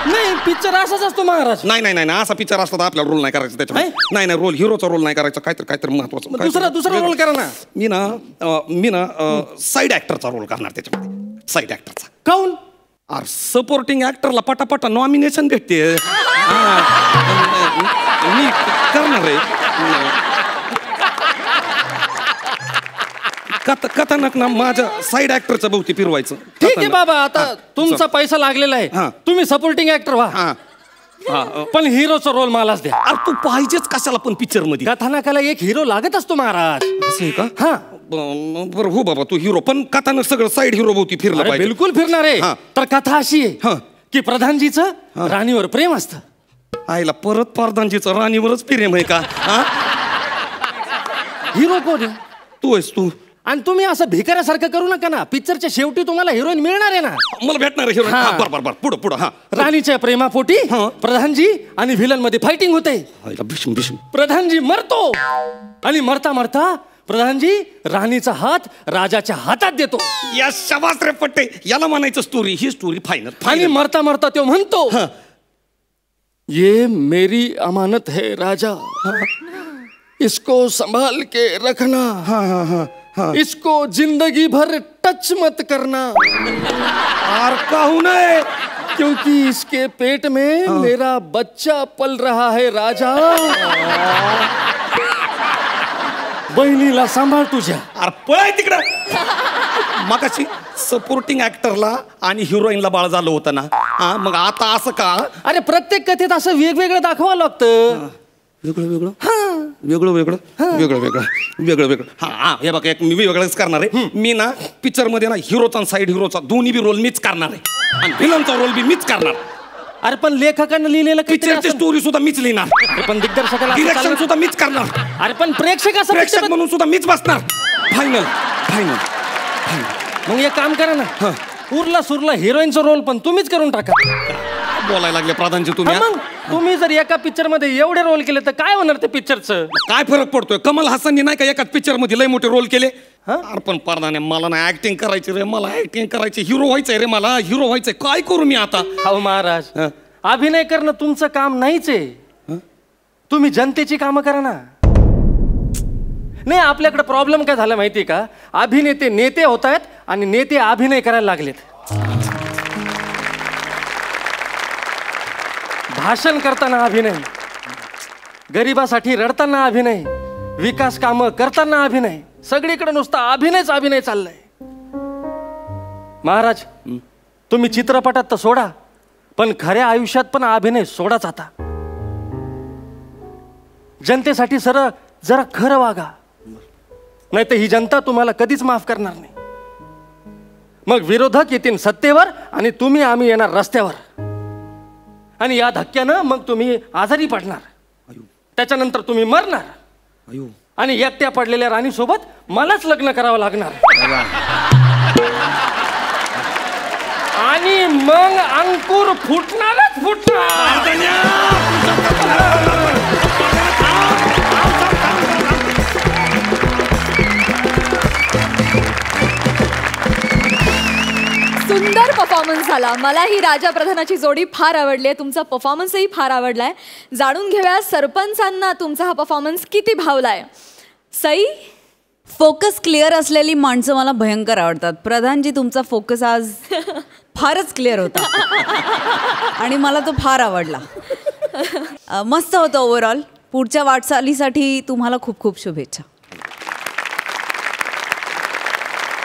नाही पिक्चर असाच असतो महाराज. नाही नाही नाही असा पिक्चर असला तर आपल्याला रोल नाही करायचा त्याच्यामध्ये. नाही नाही रोल हिरोचा रोल नाही करायचा. काहीतरी महत्वाचं दुसरा रोल करा ना. मी ना साईड ऍक्टरचा रोल करणार त्याच्यामध्ये. साईड ऍक्टरचा. काऊन. अरे सपोर्टिंग ऍक्टरला पटापटा नॉमिनेशन भेटते. मी करणार आहे. कथानक ना माझ्या साईड ऍक्टरच्या भोवती फिरवायचं. ठीक आहे बाबा आता तुमचा पैसा लागलेला आहे. तुम्ही सपोर्टिंग ऍक्टर व्हा. पण हिरोचा रोल मलाच द्या. अरे तू पाहिजेच कशाला पण पिक्चर मध्ये. कथानकाला एक हिरो लागत असतो महाराज. असं आहे का. हा बरं हो बाबा तू हिरो पण कथानक सगळं साईड हिरो भोवती फिरलं पाहिजे. बिलकुल फिरणार आहे. तर कथा अशी आहे की प्रधानजीचं राणीवर प्रेम असतं. आईला परत प्रधानजीचं राणीवरच प्रेम आहे का. हिरो कोण आहे. तू आहेस तू. आणि तुम्ही असं भिकाऱ्यासारखं करू नका ना. पिक्चरच्या शेवटी तुम्हाला हिरोईन मिळणार आहे ना. मला भेटणार आहे हिरोईन. बरोबर पुढं पुढं. हा राणीच्या प्रेमापोटी प्रधानजी आणि विलन मध्ये फायटिंग होते. भीष्म भीष्म. प्रधानजी मरतो. आणि मरता मरता प्रधानजी राणीचा हात राजाच्या हातात देतो. या शाबास रे पट्टे. याला म्हणायचं स्टोरी. ही स्टोरी फायनल. आणि मरता मरता तो म्हणतो ये मेरी अमानत है राजा. इसको संभाल के रखना. इसको जिंदगी भर टच मत करना. और कहूँ नहीं क्योंकि इसके पेट में मेरा बच्चा पल रहा है राजा. बहिणीला सांभाळ तुझ्या. अरे पळाय तिकडं. मगाशी सपोर्टिंग ऍक्टरला आणि हिरोईनला बाळ झालं होतं ना. मग आता असं का. अरे प्रत्येक कथेत असं वेगवेगळं दाखवावं लागतं. वेगळं वेगळं वेगळं वेगळं वेगळं वेगळं वेगळं वेगळं. हा हे बघा एक मी वेगळंच करणार आहे. मी ना पिक्चर मध्ये ना हिरोचा आणि साईड हिरोचा दोन्ही बी रोल मीच करणार आहे. आणि विलनचा रोल बी मीच करणार. अरे पण लेखकानं लिहिलेलं पिक्चरची स्टोरी सुद्धा मीच लिहिणार. पण दिग्दर्शकाला डिरेक्शन सुद्धा मीच करणार. अरे पण प्रेक्षक म्हणून सुद्धा मीच बसणार. Final final final. मग एक काम करा ना. उरला सुरला हिरोईनचा रोल पण तुम्हीच करून टाका. बोलायला लागले प्रधानजी तुम्ही. मग तुम्ही जर एका पिक्चर मध्ये एवढे रोल केले तर काय होणार ते पिक्चरचं. काय फरक पडतोय. कमल हसननी नाही का एकाच पिक्चर मध्ये लय मोठे रोल केले. अरे पण प्रधान मला ना ऍक्टिंग करायची रे. मला ऍक्टिंग करायची. हिरो व्हायचंय रे. मला हिरो व्हायचंय. काय करू मी आता. हो महाराज अभिनय करणं तुमचं काम नाहीच आहे. तुम्ही जनतेची कामं करा ना. नाही आपल्याकडे प्रॉब्लेम काय झाला माहितीये का. अभिनेते नेते होत आहेत आणि नेते अभिनय करायला लागलेत. भाषण करताना अभिनय, गरिबासाठी रडताना अभिनय, विकास कामं करताना अभिनय. सगळीकडे नुसता अभिनयच अभिनय चाललाय. महाराज तुम्ही चित्रपटात तर सोडा पण खऱ्या आयुष्यात पण अभिनय सोडाच. आता जनतेसाठी जरा खरं वागा. नाही तर ही जनता तुम्हाला कधीच माफ करणार नाही. मग विरोधक येतील सत्तेवर आणि आम्ही येणार रस्त्यावर. आणि या धक्क्यानं मग तुम्ही आजारी पडणार. त्याच्यानंतर तुम्ही मरणार. आणि एकट्या पडलेल्या राणीसोबत मलाच लग्न करावं लागणार. आणि मग अंकुर फुटणारच फुटणार. सुंदर परफॉर्मन्स झाला. मला ही राजा प्रधानाची जोडी फार आवडली आहे. तुमचा परफॉर्मन्सही फार आवडलाय. जाणून घेऊया सरपंचांना तुमचा हा परफॉर्मन्स किती भावलाय. सई, फोकस क्लिअर असलेली माणसं मला भयंकर आवडतात. प्रधानजी, तुमचा फोकस आज फारच क्लिअर होता आणि मला तो फार आवडला. मस्त होतं ओव्हरऑल. पुढच्या वाटचालीसाठी तुम्हाला खूप खूप शुभेच्छा.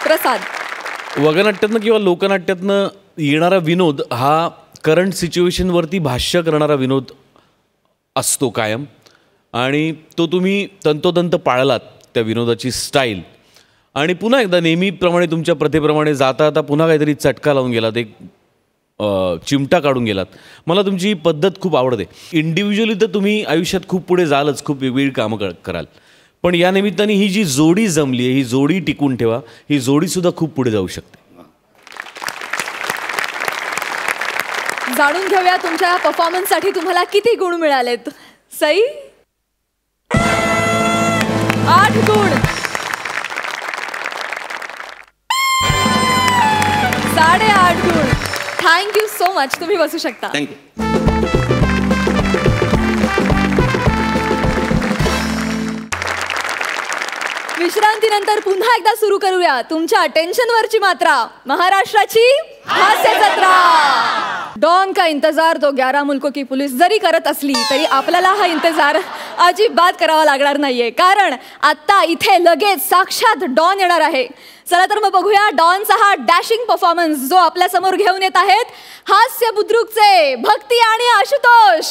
प्रसाद, वगनाट्यातनं किंवा लोकनाट्यातनं येणारा विनोद हा करंट सिच्युएशनवरती भाष्य करणारा विनोद असतो कायम, आणि तो तुम्ही तंतोतंत पाळलात त्या विनोदाची स्टाईल. आणि पुन्हा एकदा नेहमीप्रमाणे तुमच्या प्रथेप्रमाणे जाता जाता पुन्हा काहीतरी चटका लावून गेलात, एक चिमटा काढून गेलात. मला तुमची ही पद्धत खूप आवडते. इंडिव्हिज्युअली तर तुम्ही आयुष्यात खूप पुढे जालच, खूप वेगवेगळी कामं कराल, पण या निमित्ताने ही जी जोडी जमली आहे, ही जोडी टिकून ठेवा. ही जोडीसुद्धा खूप पुढे जाऊ शकते. जाणून घेऊया तुमच्या परफॉर्मन्ससाठी तुम्हाला किती गुण मिळालेत. सई, 8 गुण. 8.5 गुण. Thank you so much. तुम्ही बसू शकता. थँक्यू. विश्रांतीनंतर पुन्हा एकदा सुरू करूया तुमच्या टेन्शनवरची मात्रा, महाराष्ट्राची हास्य जत्रा. डॉन का इंतजार तो 11 मुल्कों की पुलिस जरी करत असली तरी आपल्याला हा इंतजार अजिबात करावा लागणार नाहीये, कारण आता इथे लगेच साक्षात डॉन येणार आहे. चला तर मग बघूया डॉनचा हा डॅशिंग परफॉर्मन्स जो आपल्या समोर घेऊन येत आहेत हास्य बुद्रुकचे भक्ती आणि आशुतोष.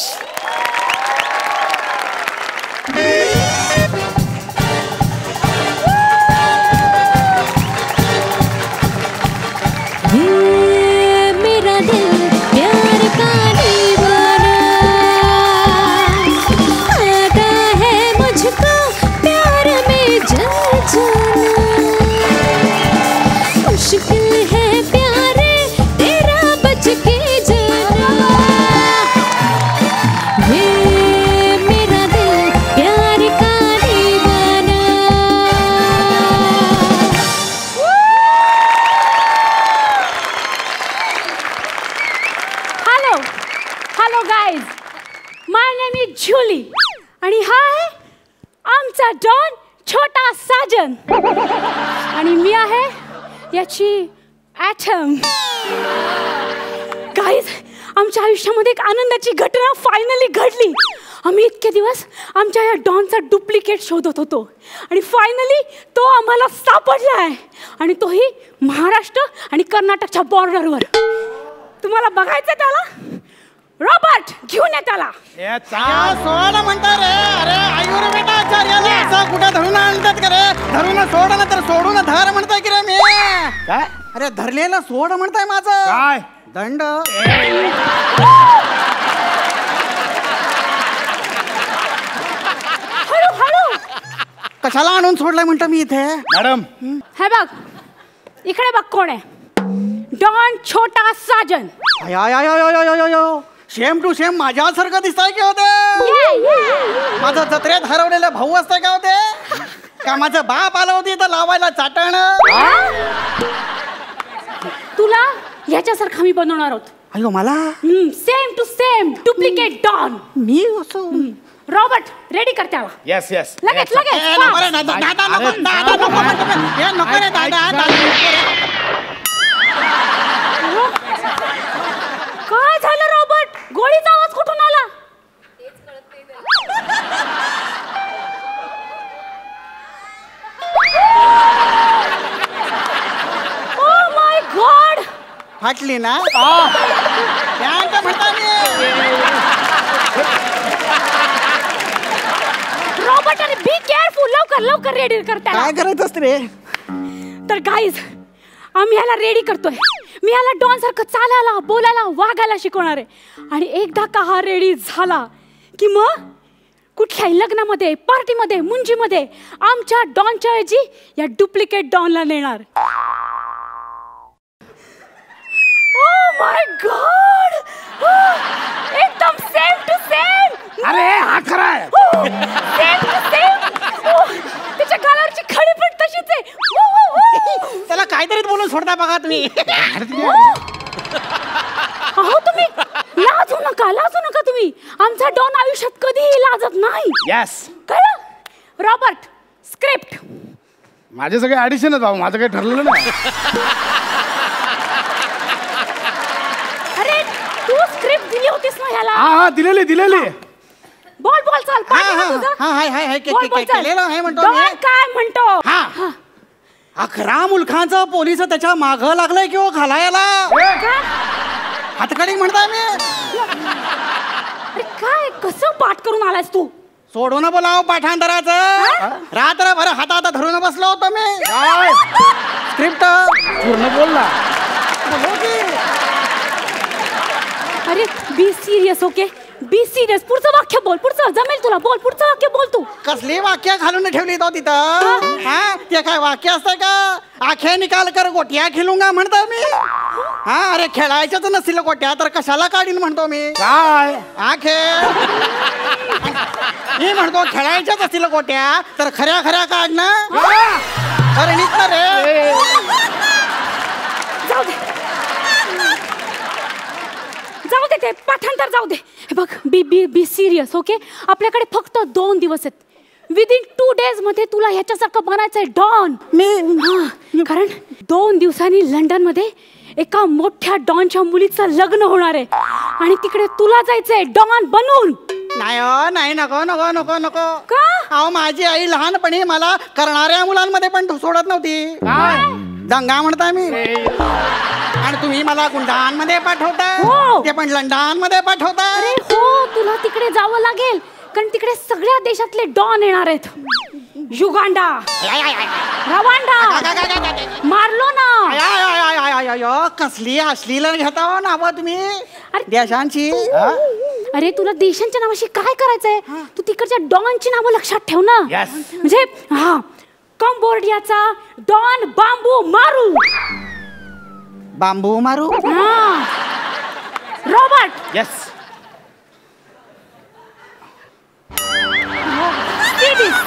मेरा दिल प्यार का दीवाना आता है मुझको प्यार में जल जाना. मुश्किल है प्यारे तेरा बच के जाना. ये मेरा दिल प्यार का दीवाना. Hello guys, my name is Julie आणि हा आहे आमचा डॉन छोटा साजन आणि मी आहे याची ॲटम. गाईज, आमच्या आयुष्यामध्ये एक आनंदाची घटना फायनली घडली. आम्ही इतके दिवस आमच्या या डॉनचा डुप्लिकेट शोधत होतो आणि फायनली तो आम्हाला सापडला आहे, आणि तोही महाराष्ट्र आणि कर्नाटकच्या बॉर्डरवर. तुम्हाला बघायचं त्याला? रॉबर्ट, घेऊन ये त्याला. सोडा म्हणता रे. अरे आयुर बेटा आचार्याला असं कुठे धरून आणतात का रे? धरून सोड ना तर सोडून धर म्हणताय की रे मी? काय? अरे धरलेलं सोड म्हणताय माझं काय दंड? हळू हळू. कशाला आणून सोडलाय म्हणता मी इथे? मॅडम, हे बघ, इकडे बघ कोण आहे. डॉन छोटा साजन. सेम टू सेम माझ्यासारखं दिसताय की होते? माझं जत्रेत हरवलेलं भाऊ असतंय का होते? का माझं बाप आलं होती तर लावायला चाटण? तुला याच्यासारखा मी बनवणार आहोत. अयो मला same to same duplicate don. मी असो. रॉबर्ट, रेडी कर त्याला. Yes yes. लगेच लगेच. काय झालं रॉबर्ट? गोळीचा आवाज कुठून आला? Oh my god. फाटली ना? रॉबर्ट, अरे बी केअरफुल. लवकर लवकर रेडी कर त्याला. काय करायचं असतं रे? तर गाईज, आम्ही याला रेडी करतोय. मी याला डॉन सारखं चालायला, बोलायला, वागायला शिकवणार आहे. आणि एकदा का हा रेडी झाला की मग कुठल्याही लग्नामध्ये, पार्टीमध्ये, मुंजीमध्ये आमच्या डॉनच्या ऐवजी या डुप्लिकेट डॉनला नेणार. ओ बघा तुम्ही. अहो तुम्ही लाजू नका तुम्ही. आमचा डॉन आयुष्यात कधीही लाजत नाही. यस. कळलं? Robert, script. माझे सगळे ॲडिशन आहेत भाऊ, माझं काही ठरलेलं नाही. अरे तू स्क्रिप्ट दिली होतीस ना ह्याला. हा दिलेली. बोल चाल. केलेलं आहे म्हणतो डॉन मी. काय म्हणतो? हा 11 मुलखांचं पोलिस त्याच्या माग लागलंय किंवा घालायला. हातकडी म्हणताय मी. अरे काय कसं पाठ करून आलायस तू? सोडून बोलाव पाठांतराचं. रात्रभर हातात धरून बसलो होतो मी. स्क्रिप्ट पूर्ण बोलला. अरे be serious. Okay be serious. पुढचं वाक्य बोल. पुढचं जमेल तुला. बोल पुढचं वाक्य बोल तू. कसली वाक्य घालून ठेवली तो तिथं? हा ते काय वाक्य असतंय का? आखे निकाल कर गोट्या खेळूंगा म्हणतो मी. हा अरे खेळायच्याच नसतील गोट्या तर कशाला काढीन म्हणतो मी. काय आखे मी म्हणतो खेळायच्याच असतील गोट्या तर खऱ्या काढ ना. अरे निघ ना रे. जाऊ दे ते पाठांतर जाऊ दे. हे बघ बी सिरियस. ओके आपल्याकडे फक्त 2 दिवस आहेत. विदिन 2 days मध्ये तुला ह्याच्यासारखं बनायचंय डॉन. मी कारण 2 दिवसांनी लंडन मध्ये एका मोठ्या डॉनच्या मुलीचं लग्न होणार आहे आणि तिकडे तुला जायचंय डॉन बनून. नाही नको. का? अहो माझी आई लहानपणी मला करणाऱ्या मुलांमध्ये पण सोडत नव्हती. दंगा म्हणताय मी. आणि तुम्ही मला गुंडांमध्ये पाठवता. हो. ते पण लंडन मध्ये पाठवता. अरे हो तुला तिकडे जावं लागेल कारण तिकडे सगळ्या देशातले डॉन येणार आहेत. युगांडा, रवांडा, मारलो ना. कसली अश्लील घेता हो नाव तुम्ही देशांची. अरे तुला देशांच्या नावाशी काय करायचंय? तू तिकडच्या डॉनची नावं लक्षात ठेव ना. म्हणजे कंबोडियाचा डॉन बांबू मारू. बांबू मारू. रॉबर्ट. यस.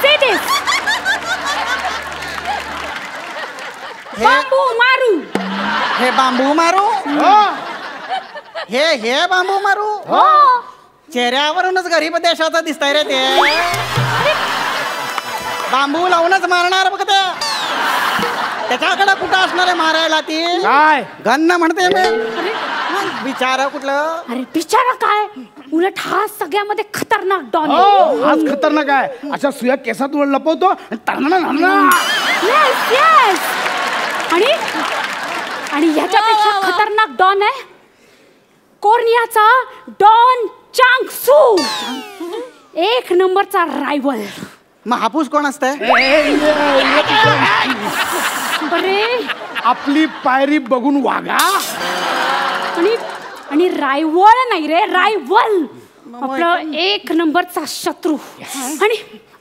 Say this. बांबू मारू. हे बांबू मारू. हे बांबू मारू. चेहऱ्यावरूनच गरीब देशाचा दिसतंय रे ते. बांबू लावूनच मारणार बघ ते. त्याच्याकडे कुठं असणार आहे मारायला ती? काय गन्न म्हणते मी. बिचारा कुठलं? अरे बिचारा काय? उलट हा सगळ्यामध्ये खतरनाक डॉन. हाच खतरनाक आहे. अशा सुया केसात वर लपवतो आणि ह्याच्यापेक्षा खतरनाक डॉन आहे कोर्नियाचा डॉन चांगसू. 1 नंबरचा रायवल. मग हापूस कोण असतंय? अरे आपली पायरी बघून वागा. आणि रायवळ नाही रे, रायवल. आपला 1 नंबरचा शत्रू.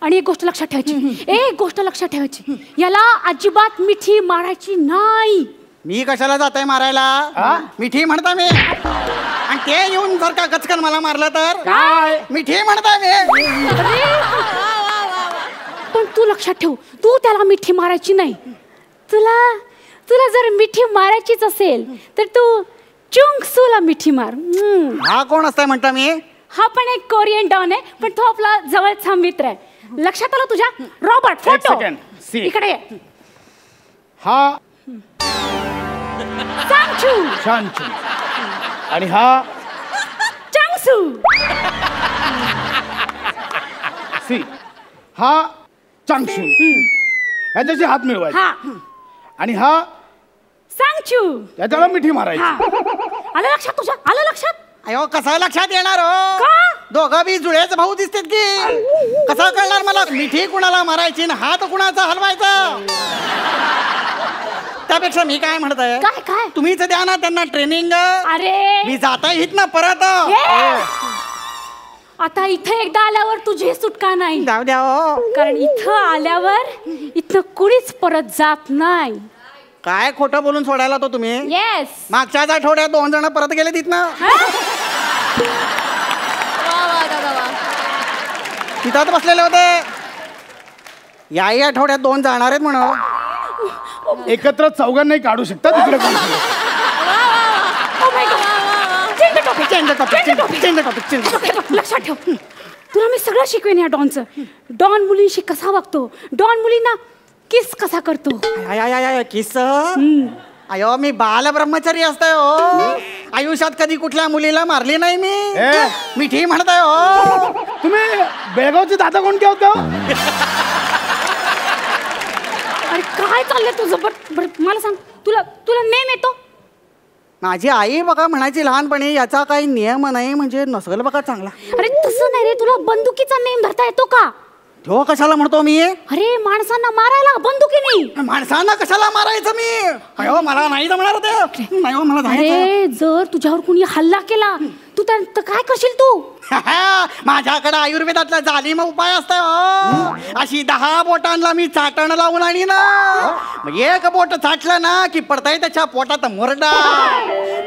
आणि एक गोष्ट लक्षात ठेवायची. याला अजिबात मिठी मारायची नाही. मी कशाला जाताय मारायला? मिठी म्हणता मी. आणि ते येऊन जर का गचकन मला मारलं तर काय? मिठी म्हणता मी. पण तू लक्षात ठेव, तू त्याला मिठी मारायची नाही. तुला जर मिठी मारायचीच असेल तर तू चुंगसूला मिठी मार. हा कोण असताय म्हणता मी? हा पण एक कोरियन डॉन आहे पण तो आपला जवळचा मित्र आहे. लक्षात आलं तुझ्या? रॉबर्ट फोटो इकडे ये. हा चांगसू. आणि हा चांगसू. हा चांगसू. ह्याच्याशी हात मिळवायचा. आणि हा सांगचू. त्याच्याला मिठी मारायची. आलं लक्षात तुझ्या? आलं लक्षात? अयो कसं लक्षात येणार हो? दोघं बी जुळेच भाऊ दिसतात की. कसं कळणार मला मिठी कुणाला मारायची ना हात कुणाचा हलवायचा? त्यापेक्षा मी काय म्हणताय, काय तुम्हीच द्या ना त्यांना ट्रेनिंग. अरे मी जाता येत ना परत. आता इथे एकदा आल्यावर तुझी सुटका नाही. जाऊ द्या हो. कारण इथं आल्यावर इथं कुणीच परत जात नाही. काय खोटं बोलून सोडायला तो तुम्ही? येस. मागच्याच आठवड्यात 2 जण परत गेले तिथनं. तिथं बसलेले होते. याही आठवड्यात 2 जाणार आहेत म्हणून. एकत्र चौघांनाही काढू शकता तिकडे लक्षात ठेव, तुला मी सगळं शिकवेन या डॉनचं. डॉन मुलींशी कसा वागतो, डॉन मुलींना किस कसा करतो. किस अयो मी बाल ब्रह्मचारी असतोय हो. आयुष्यात कधी कुठल्या मुलीला मारली नाही मी ठीक म्हणताय हो. तुम्ही बेळगावचे दादा कोणते होते? अरे काय चाललंय तुझं? बरं मला सांग, तुला तुला नेम येतो? माझी आई बघा म्हणायची लहानपणी याचा काही नियम नाही म्हणजे नसेल बघा चांगला. अरे तसं नाही रे, तुला बंदुकीचा नेम धरता येतो का? तो कशाला म्हणतो मी? अरे माणसांना मारायला बंदुकीने. माणसांना कशाला मारायचं मी? अयो मला नाही जमणार ते. नाही हो मला. अरे जर तुझ्यावर कोणी हल्ला केला तू तर काय करशील तू? माझ्याकडे आयुर्वेदातला जालिम उपाय असतो. अशी 10 बोटांना मी चाटण लावून आणि ना एक बोट चाटलं ना की पडताय त्याच्या पोटात मुरडा,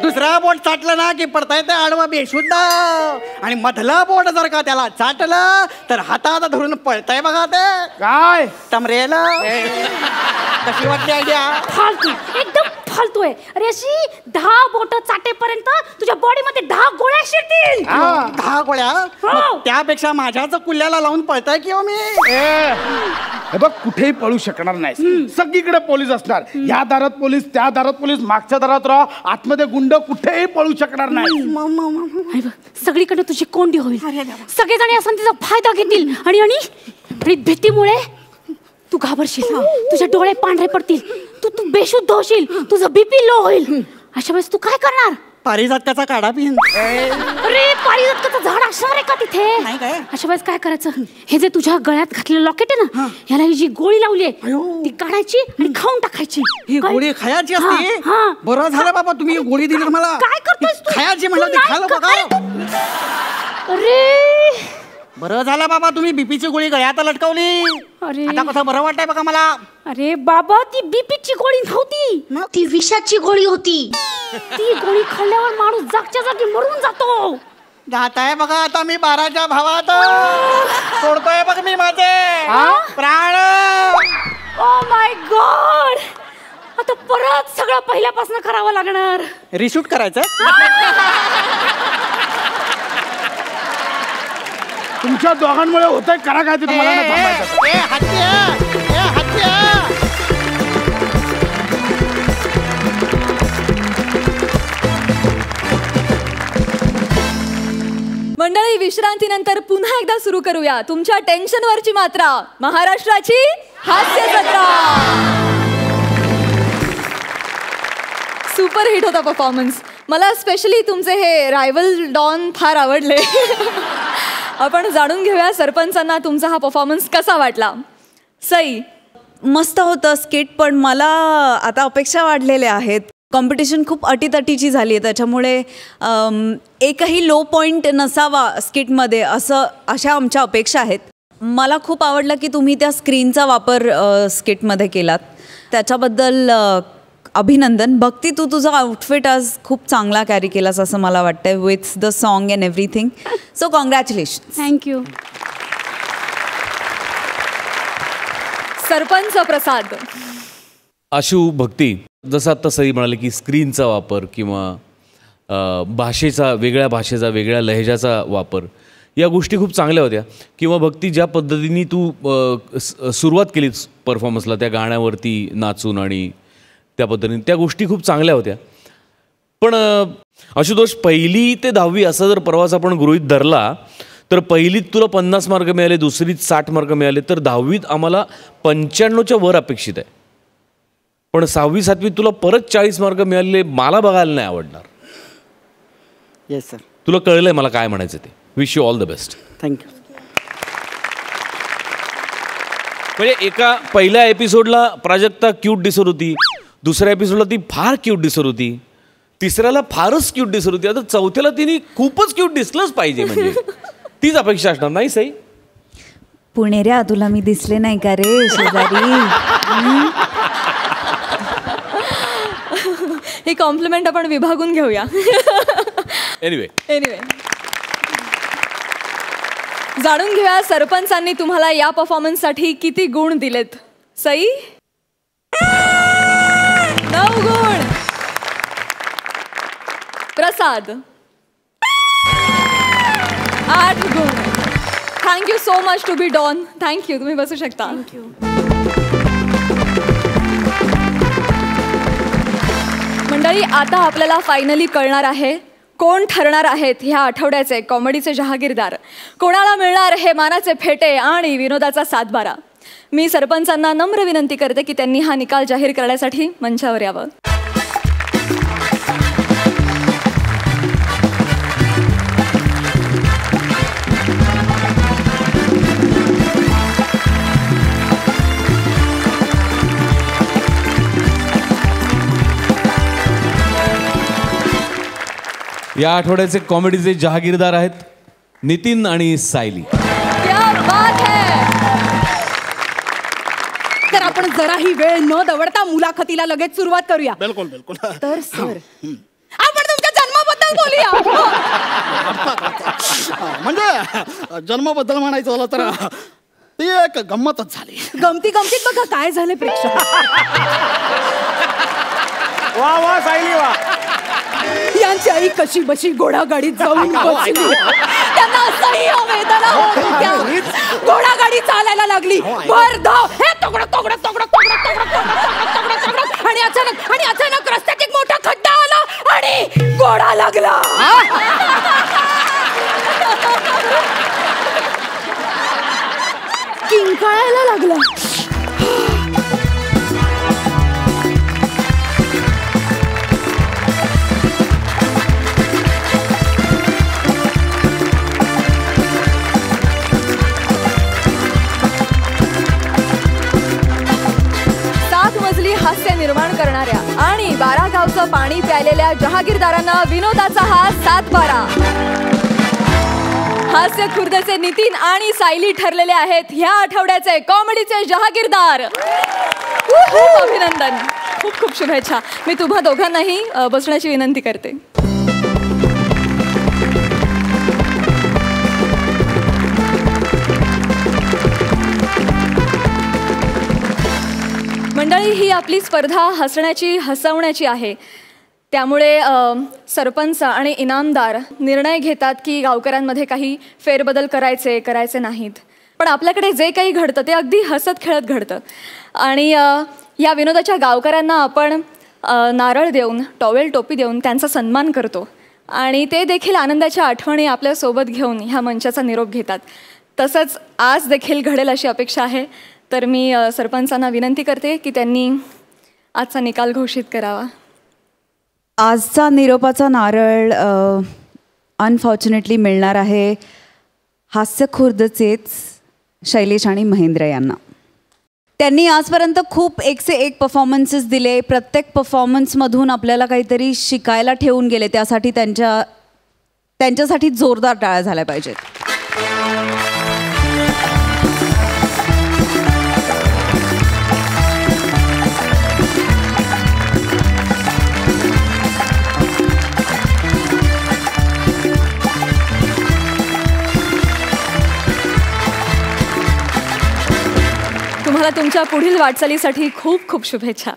दुसरा बोट चाटलं ना की पडताय ते आडवा बेशुद्ध, आणि मधला बोट जर का त्याला चाटलं तर हातात धरून पळताय बघा ते काय तमरेल. कशी वाटली आयडिया? फालतू, एकदम फालतू आहे. अरे अशी 10 बोट चाटेपर्यंत तुझ्या बॉडीमध्ये 10 गोळ्या शिरतील. 10 गोळ्या? त्यापेक्षा माझ्याच कुल्ल्याला लावून पळताय की हो मी. हे बघ कुठेही पळू शकणार नाही. सगळीकडे पोलीस असणार. या दारात पोलीस, त्या दारात पोलीस, मागच्या दारात राह, आतमध्ये गुंड, कुठेही पळू शकणार नाही. सगळीकडे तुझी कोंडी होईल. सगळेजण असं तिचा फायदा घेतील आणि भीतीमुळे तू घाबरशील, तुझे डोळे पांढरे पडतील, तू बेशुद्ध होशील, तुझं बीपी लो होईल. अशा वेळेस तू काय करणार? पारिजातकाचा काढा पिन. अरे पारिजातकाचं झाड असणार आहे का तिथे? नाही काय. अशा वेळेस काय करायचं, हे जे तुझ्या गळ्यात घातलेलं लॉकेट आहे ना, ह्याला ही जी गोळी लावली आहे ती काढायची आणि खाऊन टाकायची. ही गोळी खायची असते? बरं झालं बाबा तुम्ही गोळी दिली मला. काय करतोस तू? खायची म्हणलं ते खाल्लं बघा. अरे बरं झालं बाबा तुम्ही बीपीची गोळी गळ्यात लटकवली. अरे आता कसं बरं वाटतंय बघा मला. अरे बाबा ती बीपीची गोळी नव्हती, ती विषाची गोळी होती. ती गोळी खाल्ल्यावर माणूस जागच्या जागी मरून जातो. जाताय बघा आता मी 12च्या भावात सोडतोय बघ मी माझे प्राण. ओ माय गॉड, आता परत सगळं पहिल्यापासून करावं लागणार. रिशूट करायचं? तुमच्या दोघांमुळे होतंय. करा काय ते तुम्हाला नाही थांबायचं. मंडळी, विश्रांतीनंतर पुन्हा एकदा सुरू करूया तुमच्या टेन्शनवरची मात्रा, महाराष्ट्राची हास्य जत्रा. सुपर हिट होता परफॉर्मन्स. मला स्पेशली तुमचे हे रायव्हल डॉन फार आवडले. आपण जाणून घेऊया सरपंचांना तुमचा हा परफॉर्मन्स कसा वाटला. सई, मस्त होतं स्किट, पण मला आता अपेक्षा वाढलेल्या आहेत. कॉम्पिटिशन खूप अटीतटीची झाली आहे, त्याच्यामुळे एकही लो पॉईंट नसावा स्किटमध्ये अशा आमच्या अपेक्षा आहेत. मला खूप आवडलं की तुम्ही त्या स्क्रीनचा वापर स्किटमध्ये केलात, त्याच्याबद्दल अभिनंदन. भक्ती, तू तुझा आउटफिट आज खूप चांगला कॅरी केलास असं मला वाटतं, with the song and everything. So congratulation. Thank you. Sarpanch Prasad. Ashu, Bhakti, जसं आत्ता सई म्हणाले की स्क्रीनचा वापर किंवा वेगळ्या भाषेचा वेगळ्या लहेजाचा वापर, या गोष्टी खूप चांगल्या होत्या. किंवा भक्ती, ज्या पद्धतीने तू सुरुवात केलीस परफॉर्मन्सला त्या गाण्यावरती नाचून आणि त्या पद्धतीने, त्या गोष्टी खूप चांगल्या होत्या. पण आशुतोष, 1ली ते 10वी असा जर प्रवास आपण गृहीत धरला तर 1लीत तुला 50 मार्क मिळाले, 2रीत 60 मार्क मिळाले, तर 10वीत आम्हाला 95च्या वर अपेक्षित आहे. पण 6वी 7वीत तुला परत 40 मार्क मिळाले, मला बघायला नाही आवडणार. Yes sir. तुला कळलंय मला काय म्हणायचं ते. Wish you all the best. Thank you. म्हणजे एका पहिल्या एपिसोडला प्राजक्ता क्यूट दिसत होती, दुसऱ्या एपिसोडला ती फार क्यूट दिसत होती, तिसऱ्याला फारच क्यूट दिसत होती, आता चौथ्याला तिने खूपच क्यूट दिसलंच पाहिजे. म्हणजे तीच अपेक्षा असणार नाही सई? पुणेऱ्या, तुला मी दिसले नाही का रे शेजारी? ही कॉम्प्लिमेंट आपण विभागून घेऊया. एनिवे, जाणून घेऊया सरपंचांनी तुम्हाला या परफॉर्मन्ससाठी किती गुण दिलेत. सई, 9 गुण. प्रसाद 8 गुण. Thank you so much to be don. Thank you. तुम्ही बसू शकता. थँक्यू. मंडळी, आता आपल्याला फायनली कळणार आहे कोण ठरणार आहेत ह्या आठवड्याचे कॉमेडीचे जहागीरदार. कोणाला मिळणार हे मानाचे फेटे आणि विनोदाचा सातबारा. मी सरपंचांना नम्र विनंती करते की त्यांनी हा निकाल जाहीर करण्यासाठी मंचावर यावं. या आठवड्याचे कॉमेडीचे जहागीरदार आहेत नितीन आणि सायली. क्या बात है. तर आपण जराही वेळ न दवडता मुलाखतीला लगेच सुरुवात करूया. बिलकुल बिलकुल. तर सर आपण तुमच्या जन्माबद्दल बोलूया. म्हणजे जन्माबद्दल म्हणायचं झालं तर ती एक गंमतच झाली. गमतीत बघा काय झाले प्रेक्षक. वा वा सायली वा. यांची आई कशी बशी घोडागाडीत जाऊन बसली. त्यांना असह्य वेदना होत होत्या. घोडागाडी चालायला लागली. भर धाव. हे तोगडं तोगडं तोगडं तोगडं तोगडं तोगडं तोगडं. आणि अचानक रस्त्यात एक मोठा खड्डा आला आणि घोडा लागला. किंकाळायला लागला. हास्य निर्माण करणाऱ्या आणि 12 गावचं पाणी प्यायलेल्या जहागीरदारांना विनोदाचा हा सातबारा. हास्य खुर्दचे नितीन आणि सायली ठरलेले आहेत ह्या आठवड्याचे कॉमेडीचे जहागीरदार. खूप अभिनंदन. खूप खूप शुभेच्छा. मी तुम्हा दोघांनाही बसण्याची विनंती करते. मंडळी, ही आपली स्पर्धा हसण्याची हसवण्याची आहे. त्यामुळे सरपंच आणि इनामदार निर्णय घेतात की गावकऱ्यांमध्ये काही फेरबदल करायचे नाहीत. पण आपल्याकडे जे काही घडतं ते अगदी हसत खेळत घडतं. आणि या विनोदाच्या गावकऱ्यांना आपण नारळ देऊन टॉवेल टोपी देऊन त्यांचा सन्मान करतो. आणि ते देखील आनंदाच्या आठवणी आपल्यासोबत घेऊन ह्या मंचाचा निरोप घेतात. तसंच आज देखील घडेल अशी अपेक्षा आहे. तर मी सरपंचांना विनंती करते की त्यांनी आजचा निकाल घोषित करावा. आजचा निरोपाचा नारळ अनफॉर्च्युनेटली मिळणार आहे हास्य खुर्दचेच शैलेश आणि महेंद्र यांना. त्यांनी आजपर्यंत खूप 1 परफॉर्मन्सेस दिले. प्रत्येक परफॉर्मन्समधून आपल्याला काहीतरी शिकायला ठेवून गेले. त्यासाठी त्यांच्यासाठी जोरदार टाळ्या झाल्या पाहिजेत. तुम्हाला तुमच्या पुढील वाटचालीसाठी खूप खूप शुभेच्छा.